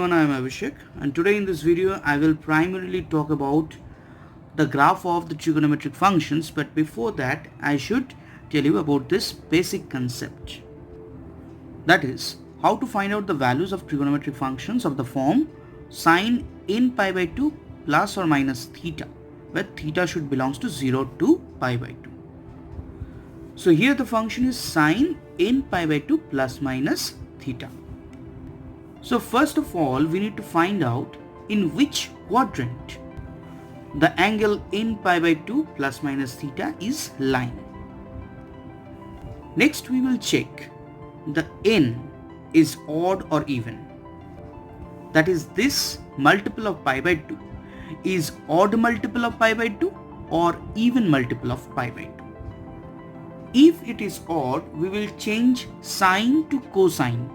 everyone, I am Abhishek, and today in this video I will primarily talk about the graph of the trigonometric functions, but before that I should tell you about this basic concept. That is, how to find out the values of trigonometric functions of the form sine in pi by 2 plus or minus theta, where theta should belongs to 0 to pi by 2. So here the function is sine in pi by 2 plus minus theta. So first of all, we need to find out in which quadrant the angle in pi by 2 plus minus theta is lying. Next we will check the n is odd or even. That is, this multiple of pi by 2 is odd multiple of pi by 2 or even multiple of pi by 2. If it is odd, we will change sine to cosine.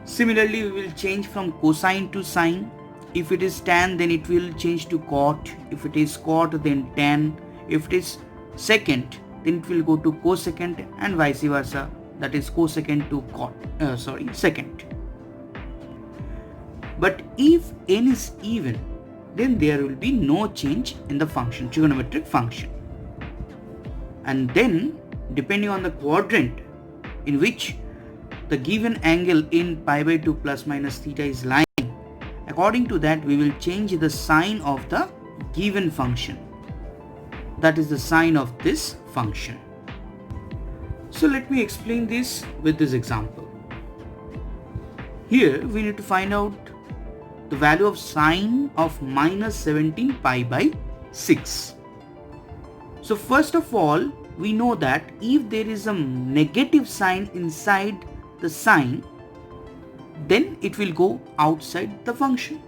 Similarly, we will change from cosine to sine. If it is tan, then it will change to cot. If it is cot, then tan. If it is secant, then it will go to cosecant, and vice versa. That is cosecant to secant. But if n is even, then there will be no change in the function, trigonometric function. And then, depending on the quadrant in which the given angle in pi by 2 plus minus theta is lying, according to that we will change the sign of the given function. That is the sign of this function. So let me explain this with this example. Here we need to find out the value of sine of minus 17 pi by 6. So first of all, we know that if there is a negative sign inside the sign, then it will go outside the function.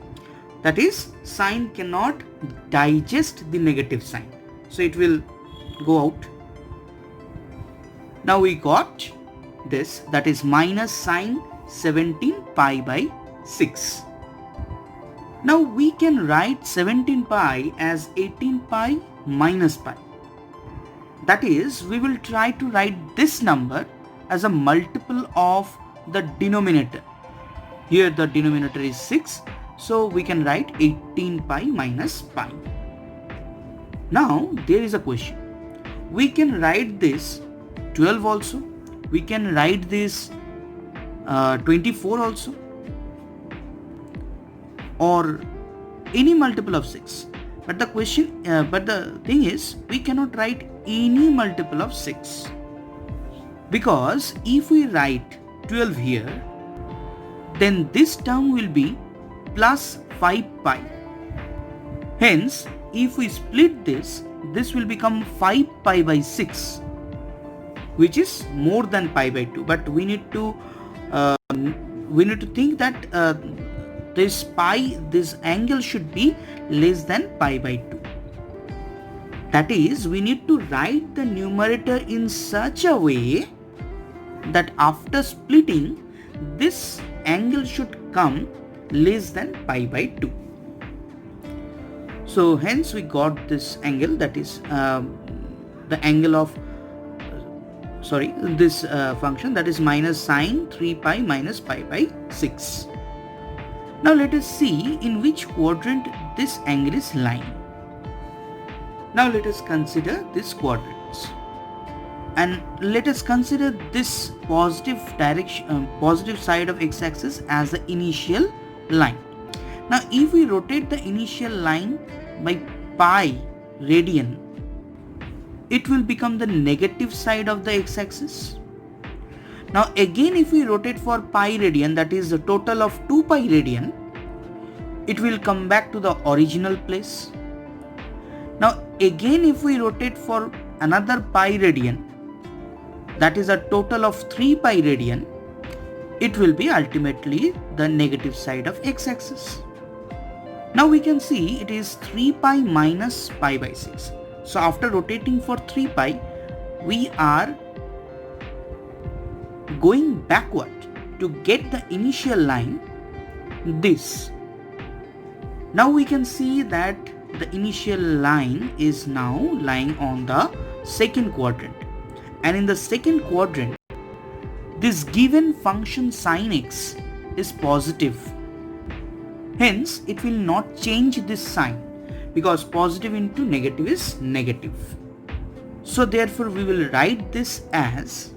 That is, sign cannot digest the negative sign, so it will go out. Now we got this, that is minus sine 17 pi by 6. Now we can write 17 pi as 18 pi minus pi. That is, we will try to write this number as a multiple of the denominator. Here the denominator is 6, so we can write 18 pi minus pi. Now there is a question. We can write this 12 also. We can write this 24 also, or any multiple of 6. But the thing is, we cannot write any multiple of 6. Because if we write 12 here, then this term will be plus 5 pi. Hence, if we split this, this will become 5 pi by 6, which is more than pi by 2. But we need to think that this angle should be less than pi by 2. That is, we need to write the numerator in such a way that after splitting, this angle should come less than pi by 2. So hence we got this angle, that is the angle of this function, that is minus sine 3 pi minus pi by 6. Now let us see in which quadrant this angle is lying. Now let us consider these quadrants, and let us consider this positive side of x-axis as the initial line. Now if we rotate the initial line by pi radian, it will become the negative side of the x-axis. Now again, if we rotate for pi radian, that is a total of 2 pi radian, it will come back to the original place. Now again, if we rotate for another pi radian, that is a total of 3 pi radian, it will be ultimately the negative side of x-axis. Now we can see it is 3 pi minus pi by 6. So after rotating for 3 pi, we are going backward to get the initial line, this. Now we can see that the initial line is now lying on the second quadrant, and in the second quadrant this given function sin x is positive, Hence, it will not change this sign because positive into negative is negative. So therefore, we will write this as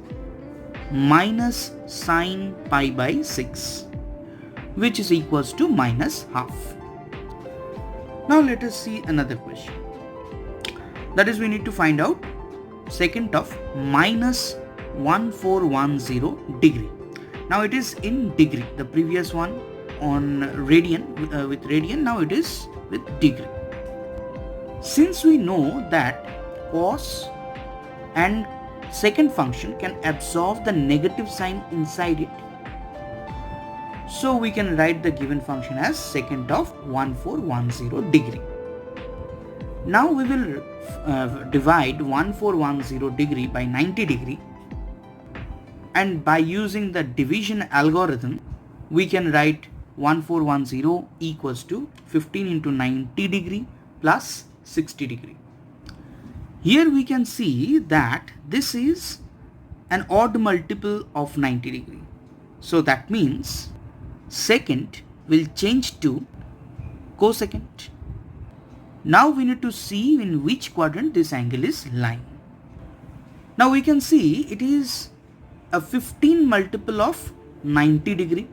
minus sine pi by 6, which is equals to minus half. Now let us see another question. That is, we need to find out secant of minus 1410 degree. Now it is in degree. The previous one on radian, with radian, now it is with degree. Since we know that cos and secant function can absorb the negative sign inside it, so we can write the given function as secant of 1410 degree. Now we will divide 1410 degree by 90 degree, and by using the division algorithm we can write 1410 equals to 15 into 90 degree plus 60 degree. Here we can see that this is an odd multiple of 90 degree. So that means secant will change to cosecant. Now we need to see in which quadrant this angle is lying. Now we can see it is a 15 multiple of 90 degree.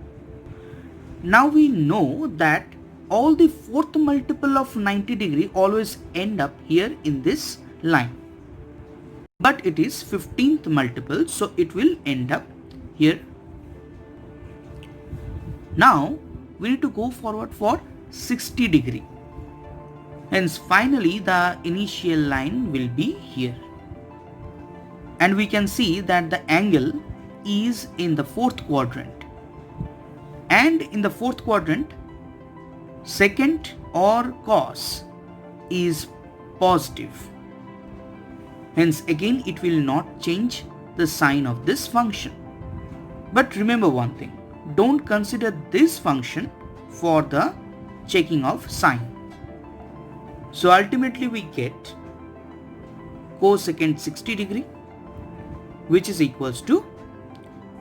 Now we know that all the fourth multiple of 90 degree always end up here in this line. But it is 15th multiple, so it will end up here. Now we need to go forward for 60 degree. Hence finally the initial line will be here. And we can see that the angle is in the fourth quadrant. And in the fourth quadrant, secant or cos is positive. Hence again it will not change the sign of this function. But remember one thing, don't consider this function for the checking of sign. So ultimately we get cosecant 60 degree, which is equals to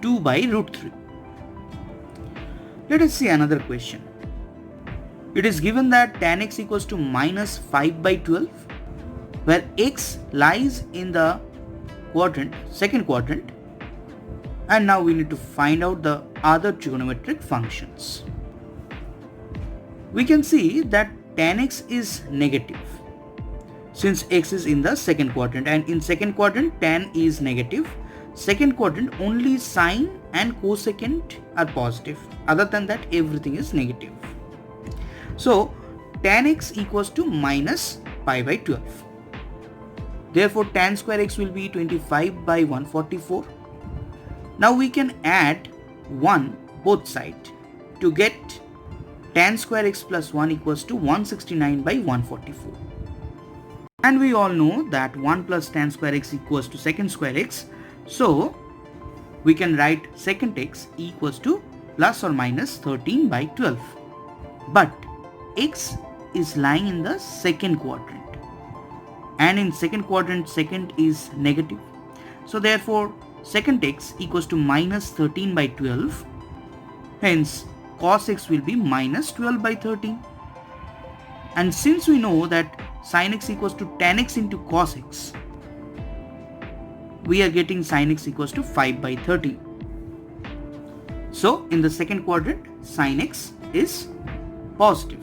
2 by root 3. Let us see another question. It is given that tan x equals to minus 5 by 12, where x lies in the quadrant, second quadrant, and now we need to find out the other trigonometric functions. We can see that tan x is negative since x is in the second quadrant, and in second quadrant tan is negative. Second quadrant only sine and cosecant are positive. Other than that everything is negative. So tan x equals to minus pi by 12. Therefore tan square x will be 25 by 144. Now we can add 1 both sides to get tan square x plus 1 equals to 169 by 144. And we all know that 1 plus tan square x equals to secant square x. So we can write secant x equals to plus or minus 13 by 12. But x is lying in the second quadrant. And in second quadrant secant is negative. So therefore secant x equals to minus 13 by 12. Hence cos x will be minus 12 by 13. And since we know that sin x equals to tan x into cos x, we are getting sin x equals to 5 by 13. So in the second quadrant sin x is positive.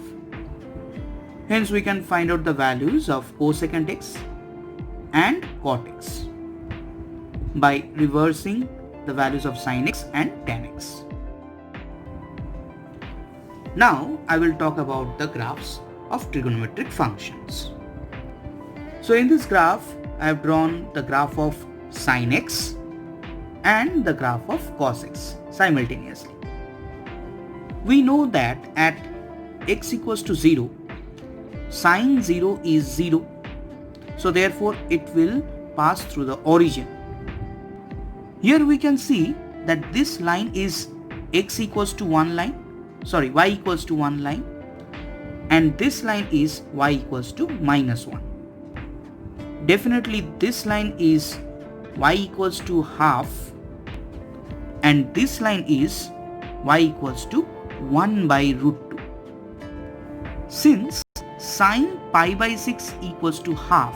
Hence we can find out the values of cosecant x and cot x by reversing the values of sin x and tan x. Now I will talk about the graphs of trigonometric functions. So in this graph I have drawn the graph of sin x and the graph of cos x simultaneously. We know that at x equals to 0, sin 0 is 0. So therefore it will pass through the origin. Here we can see that this line is x equals to 1 line, y equals to 1 line, and this line is y equals to minus 1. Definitely this line is y equals to half, and this line is y equals to 1 by root 2. Since sine pi by 6 equals to half,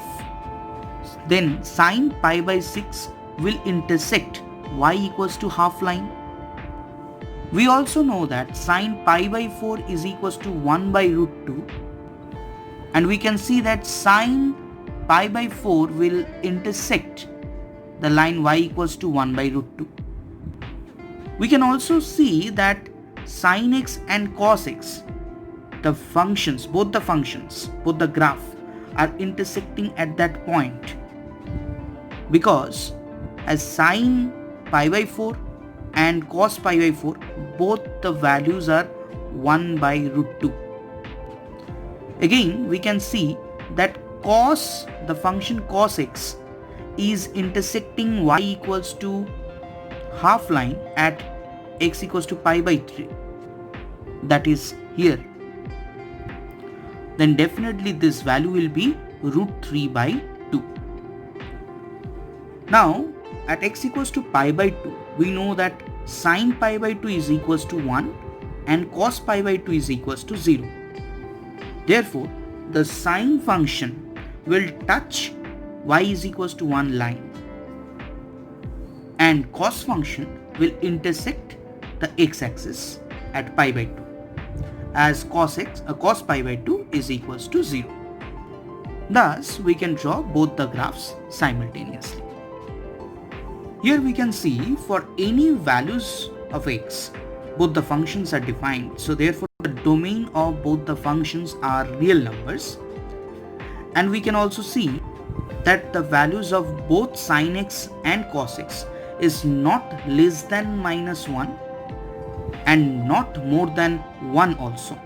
then sine pi by 6 will intersect y equals to half line. We also know that sine pi by 4 is equals to 1 by root 2, and we can see that sine pi by 4 will intersect the line y equals to 1 by root 2. We can also see that sin x and cos x, the functions, both the graph are intersecting at that point, because as sine pi by 4 and cos pi by 4, both the values are 1 by root 2. Again, we can see that cos, the function cos x, is intersecting y equals to half line at x equals to pi by 3, that is here. Then definitely this value will be root 3 by 2. Now at x equals to pi by 2, we know that sine pi by 2 is equals to 1 and cos pi by 2 is equals to 0. Therefore, the sine function will touch y is equals to 1 line, and cos function will intersect the x-axis at pi by 2, as cos pi by 2 is equals to 0. Thus, we can draw both the graphs simultaneously. Here we can see for any values of x, both the functions are defined. So therefore, the domain of both the functions are real numbers. And we can also see that the values of both sin x and cos x is not less than minus 1 and not more than 1 also.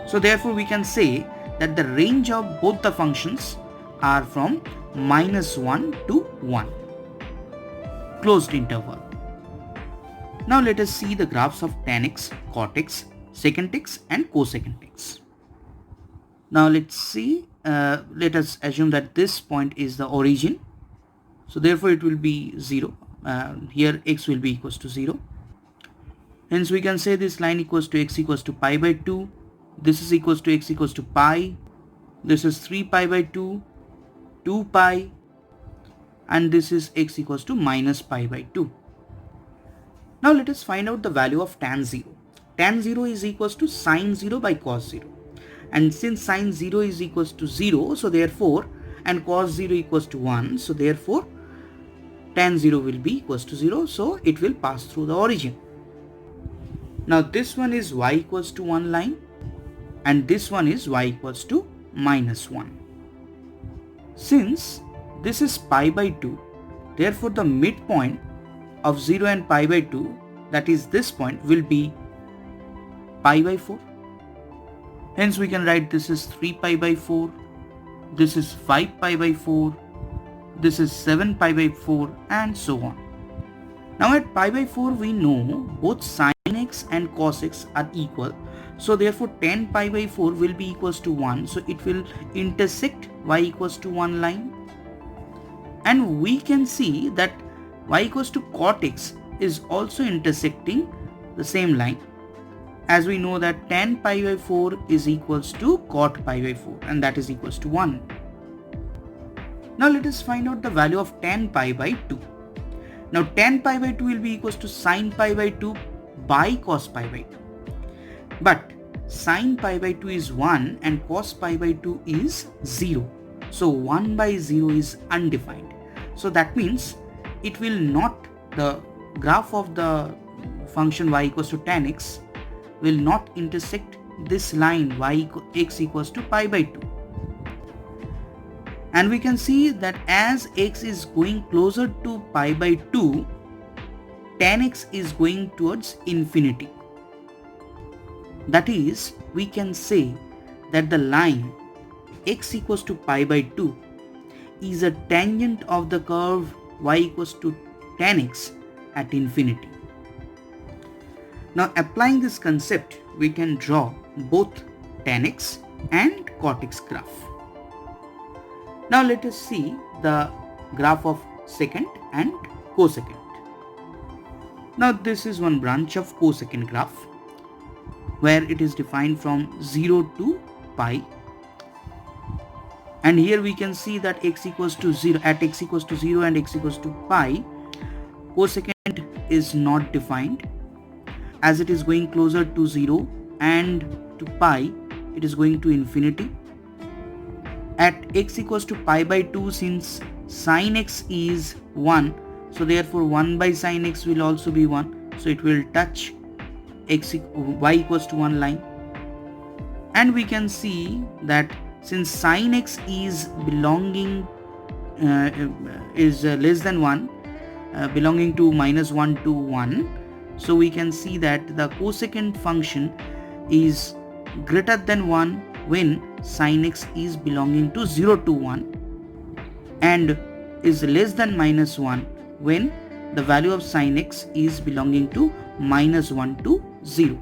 So therefore, we can say that the range of both the functions are from minus 1 to 1. Closed interval. Now let us see the graphs of tan x, cot x, secant x and cosecant x. Now let's see, let us assume that this point is the origin. So therefore it will be 0. Here x will be equals to 0. Hence we can say this line equals to x equals to pi by 2. This is equals to x equals to pi. This is 3 pi by 2, 2 pi, and this is x equals to minus pi by 2. Now let us find out the value of tan 0. Tan 0 is equals to sin 0 by cos 0. And since sin 0 is equals to 0, so therefore, and cos 0 equals to 1, so therefore, tan 0 will be equals to 0, so it will pass through the origin. Now this one is y equals to 1 line, and this one is y equals to minus 1. Since this is pi by 2, therefore the midpoint of 0 and pi by 2, that is this point, will be pi by 4. Hence we can write this is 3 pi by 4, this is 5 pi by 4, this is 7 pi by 4, and so on. Now at pi by 4 we know both sin x and cos x are equal. So therefore tan pi by 4 will be equals to 1. So it will intersect y equals to 1 line. And we can see that y equals to cot x is also intersecting the same line, as we know that tan pi by 4 is equals to cot pi by 4, and that is equals to 1. Now let us find out the value of tan pi by 2. Now tan pi by 2 will be equals to sin pi by 2 by cos pi by 2. But sin pi by 2 is 1 and cos pi by 2 is 0. So 1 by 0 is undefined. So that means it will not, the graph of the function y equals to tan x will not intersect this line x equals to pi by 2. And we can see that as x is going closer to pi by 2, tan x is going towards infinity. That is, we can say that the line x equals to pi by 2 is a tangent of the curve y equals to tan x at infinity. Now applying this concept, we can draw both tan x and cot x graph. Now let us see the graph of secant and cosecant. Now this is one branch of cosecant graph where it is defined from 0 to pi, and here we can see that x equals to 0, at x equals to 0 and x equals to pi, cosecant is not defined, as it is going closer to 0 and to pi it is going to infinity. At x equals to pi by 2, since sin x is 1, so therefore 1 by sin x will also be 1, so it will touch y equals to 1 line. And we can see that since sin x is belonging less than 1, belonging to -1 to 1, so we can see that the cosecant function is greater than 1 when sin x is belonging to 0 to 1, and is less than -1 when the value of sin x is belonging to -1 to 0.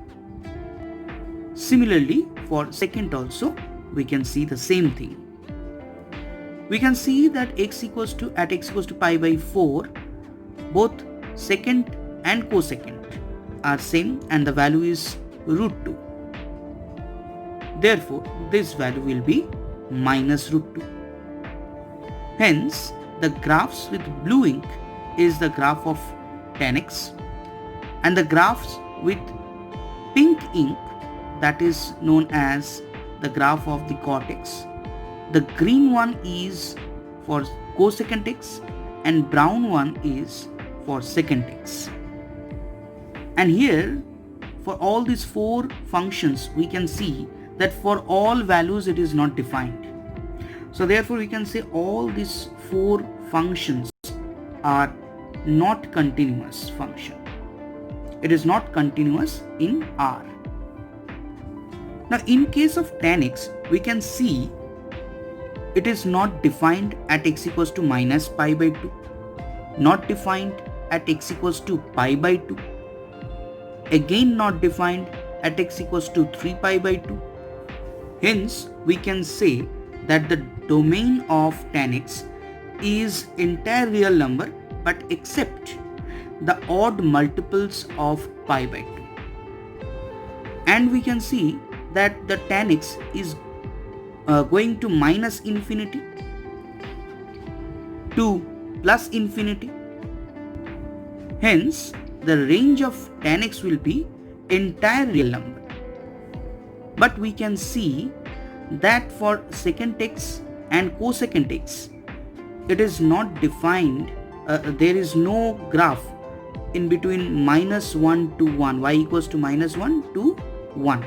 Similarly, for secant also we can see the same thing. We can see that at x equals to pi by 4, both secant and cosecant are same and the value is √2. Therefore, this value will be -√2. Hence, the graphs with blue ink is the graph of tan x, and the graphs with pink ink, that is known as the graph of the cot x. The green one is for cosecant x and brown one is for secant x. And here, for all these 4 functions, we can see that for all values it is not defined. So therefore we can say all these 4 functions are not continuous function. It is not continuous in R. Now in case of tan x, we can see it is not defined at x equals to -pi by 2, not defined at x equals to pi by 2, again not defined at x equals to 3 pi by 2. Hence, we can say that the domain of tan x is entire real number but except the odd multiples of pi by 2. And we can see that the tan x is going to -infinity to +infinity. Hence, the range of tan x will be entire real number. But we can see that for secant x and cosecant x, it is not defined, there is no graph in between -1 to 1, y equals to -1 to 1.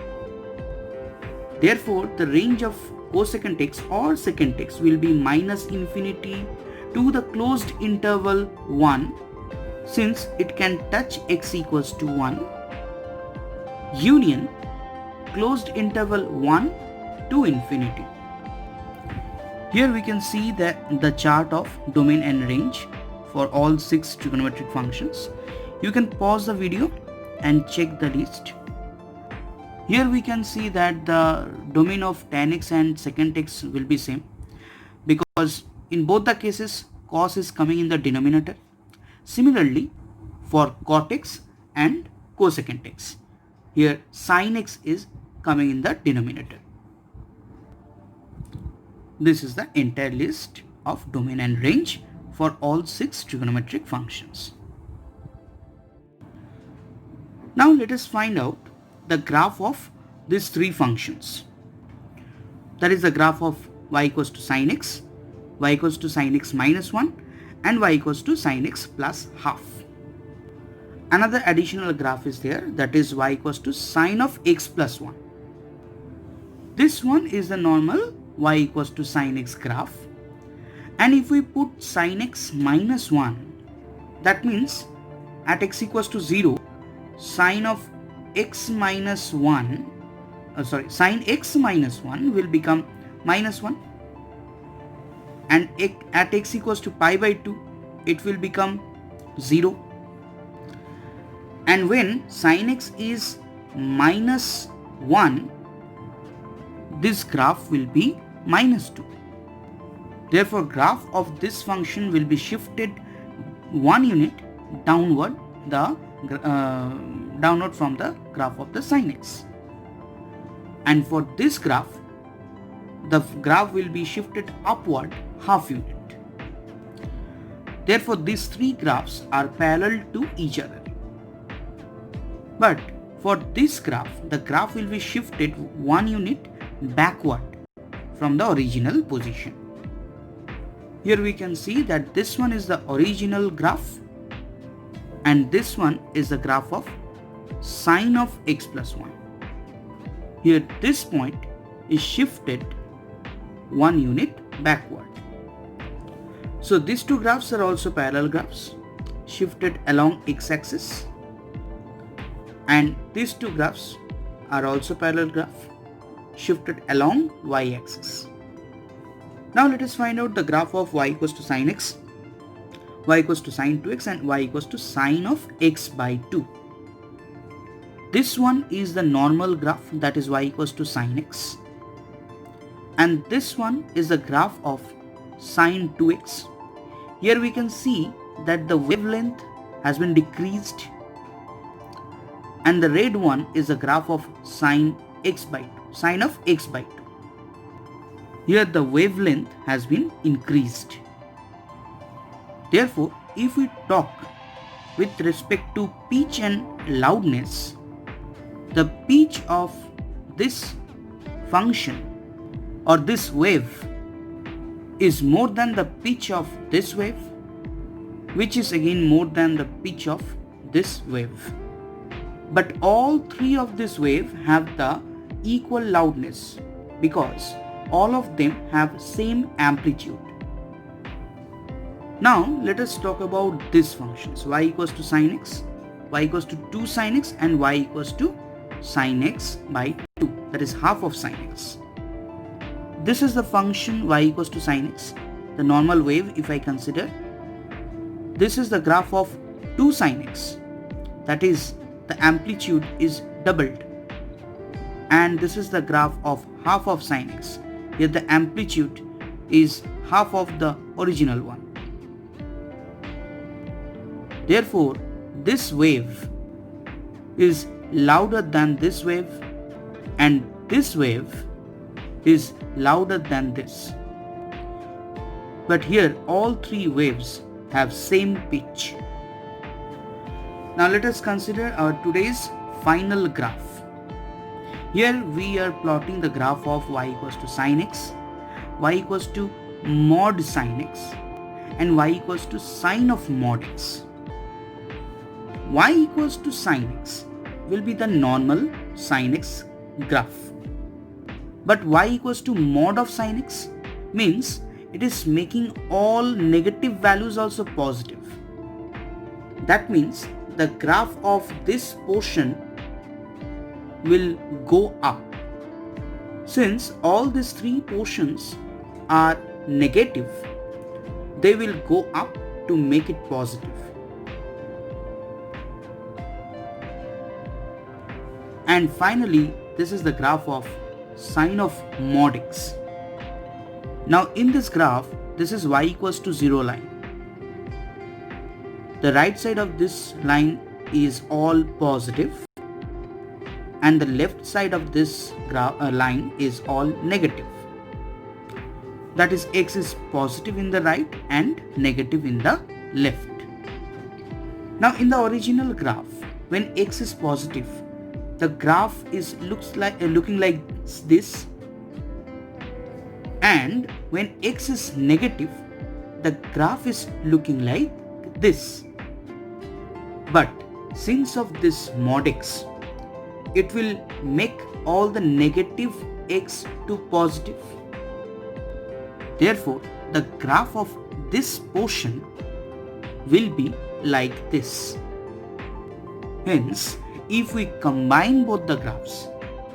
Therefore, the range of cosecant x or secant x will be -infinity to the closed interval 1, since it can touch x equals to 1, union closed interval 1 to infinity. Here we can see that the chart of domain and range for all 6 trigonometric functions. You can pause the video and check the list. Here we can see that the domain of tan x and secant x will be same, because in both the cases cos is coming in the denominator. Similarly, for cot x and cosecant x, here sin x is coming in the denominator. This is the entire list of domain and range for all 6 trigonometric functions. Now let us find out the graph of these 3 functions. That is the graph of y equals to sin x, y equals to sin x minus 1, and y equals to sin x plus half. Another additional graph is there, that is y equals to sin of x plus 1. This one is the normal y equals to sin x graph, and if we put sin x minus 1, that means at x equals to 0, sin of x minus 1, sin x minus 1 will become minus 1, and at x equals to pi by 2, it will become 0. And when sin x is minus 1, this graph will be minus 2. Therefore, graph of this function will be shifted 1 unit downward, downward from the graph of the sin x. And for this graph, the graph will be shifted upward half unit. Therefore, these three graphs are parallel to each other. But for this graph, the graph will be shifted 1 unit backward from the original position. Here we can see that this one is the original graph and this one is the graph of sine of x plus 1. Here this point is shifted 1 unit backward. So these two graphs are also parallel graphs shifted along x-axis, and these two graphs are also parallel graph shifted along y-axis. Now let us find out the graph of y equals to sine x, y equals to sine 2x and y equals to sine of x by 2. This one is the normal graph, that is y equals to sine x, and this one is the graph of sine 2x. Here we can see that the wavelength has been decreased, and the red one is the graph of sine x by 2, sine of x by 2. Here the wavelength has been increased. Therefore, if we talk with respect to pitch and loudness, the pitch of this function or this wave is more than the pitch of this wave, which is again more than the pitch of this wave. But all three of this wave have the equal loudness because all of them have same amplitude. Now let us talk about these functions: y equals to sine x, y equals to 2 sine x and y equals to sine x by 2, that is half of sine x. This is the function y equals to sine x, the normal wave. If I consider, this is the graph of 2 sine x, that is the amplitude is doubled, and this is the graph of half of sine x. Here the amplitude is half of the original one. Therefore, this wave is louder than this wave and this wave is louder than this. But here all three waves have same pitch. Now let us consider our today's final graph. Here we are plotting the graph of y equals to sine x, y equals to mod sine x and y equals to sine of mod x. Y equals to sine x will be the normal sine x graph. But y equals to mod of sine x means it is making all negative values also positive. That means the graph of this portion will go up. Since all these three portions are negative, they will go up to make it positive. And finally, this is the graph of sine of mod x. Now in this graph, this is y equals to 0 line. The right side of this line is all positive and the left side of this line is all negative. That is, x is positive in the right and negative in the left. Now in the original graph, when x is positive, the graph is looking like this, and when x is negative, the graph is looking like this. But since of this mod x, it will make all the negative x to positive. Therefore, the graph of this portion will be like this. Hence, if we combine both the graphs,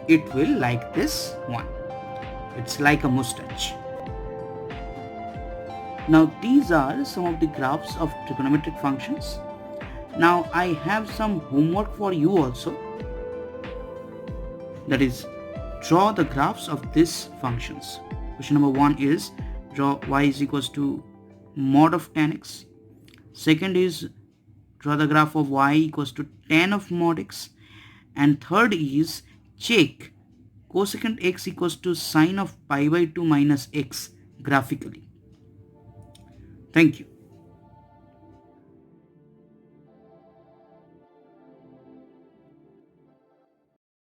it will like this one. It's like a mustache. Now these are some of the graphs of trigonometric functions. Now I have some homework for you also. That is, draw the graphs of these functions. Question number 1 is draw y is equals to mod of tan x. Second is draw the graph of y equals to tan of mod x. And third is check cosecant x equals to sine of pi by 2 minus x graphically. Thank you.